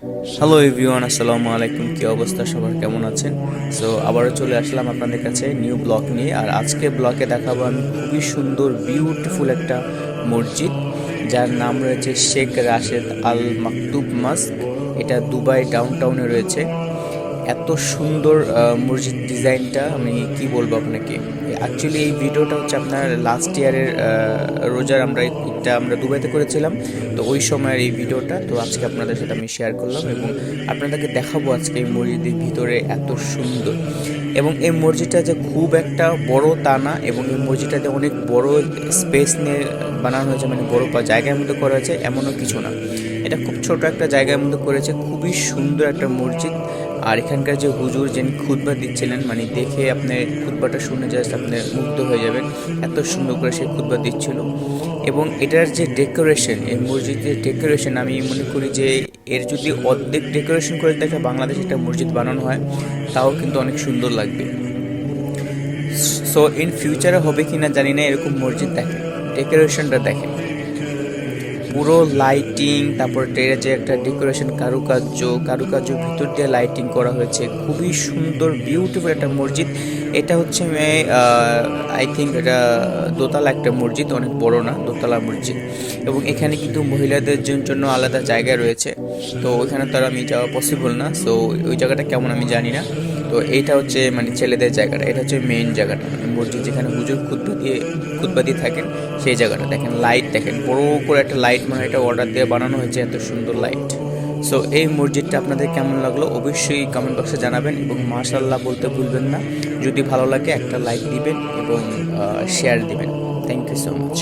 Hello everyone, আসসালামু আলাইকুম। কী অবস্থা সবার, কেমন আছেন? সো আবারও চলে আসলাম আপনাদের কাছে নিউ ব্লগ নিয়ে। আর আজকে ব্লগে দেখাবো আমি খুবই সুন্দর বিউটিফুল একটা মসজিদ, যার নাম রয়েছে শেখ রাশেদ আল মাকতুব মস্ক। এটা দুবাই ডাউনটাউনে রয়েছে। এত সুন্দর মসজিদ ডিজাইনটা, আমি কি বলবো আপনাকে। অ্যাকচুয়ালি এই ভিডিওটা হচ্ছে আপনার লাস্ট ইয়ারের রোজার আমরা দুবাইতে করেছিলাম। তো ওই সময়ের এই ভিডিওটা তো আজকে আপনাদের সাথে আমি শেয়ার করলাম এবং আপনাদেরকে দেখাবো আজকে এই মসজিদের ভিতরে এত সুন্দর। এবং এই মসজিদটা যে খুব একটা বড় তা না, এবং এই মসজিদটাতে অনেক বড় স্পেস নিয়ে বানানো হয়েছে, মানে বড় জায়গার মধ্যে করা হয়েছে এমনও কিছু না। এটা খুব ছোট একটা জায়গার মধ্যে করেছে, খুবই সুন্দর একটা মসজিদ। আর এখানকার যে হুজুর যিনি খুতবা দিচ্ছিলেন, মানে দেখে আপনি খুতবাটা শুনে জাস্ট আপনি মুগ্ধ হয়ে যাবেন, এত সুন্দর করে সে খুতবা দিচ্ছিল। এবং এটার যে ডেকোরেশন, এই মসজিদের ডেকোরেশন, আমি মনে করি যে এর যদি অর্ধেক ডেকোরেশন করে দেখে বাংলাদেশে একটা মসজিদ বানানো হয়, তাও কিন্তু অনেক সুন্দর লাগবে। সো ইন ফিউচারে হবে কি না জানি না, এরকম মসজিদ দেখেন, ডেকোরেশনটা দেখেন, পুরো লাইটিং, তারপর এর যে একটা ডেকোরেশন, কারুকার্য ভিতর দিয়ে লাইটিং করা হয়েছে, খুবই সুন্দর বিউটিফুল একটা মসজিদ। এটা হচ্ছে আই থিঙ্ক এটা দোতলা একটা মসজিদ, অনেক বড় না, দোতলা মসজিদ। এবং এখানে কিন্তু মহিলাদের জন্য আলাদা জায়গা রয়েছে, তো ওইখানে তো আর আমি যাওয়া পসিবল না। সো ওই জায়গাটা কেমন আমি জানি না। তো এইটা হচ্ছে মানে ছেলেদের জায়গাটা, এটা হচ্ছে মেইন জায়গাটা, মানে মসজিদ যেখানে হুজুর খুতবা দিয়ে থাকেন, সেই জায়গাটা দেখেন। লাইট দেখেন, বড় করে একটা লাইট, মানে এটা অর্ডার দিয়ে বানানো হয়েছে, এত সুন্দর লাইট। সো এই মসজিদটা আপনাদের কেমন লাগলো অবশ্যই কমেন্ট বক্সে জানাবেন, এবং মাশাআল্লাহ বলতে ভুলবেন না। যদি ভালো লাগে একটা লাইক দিবেন এবং শেয়ার দিবেন। Thank you so much.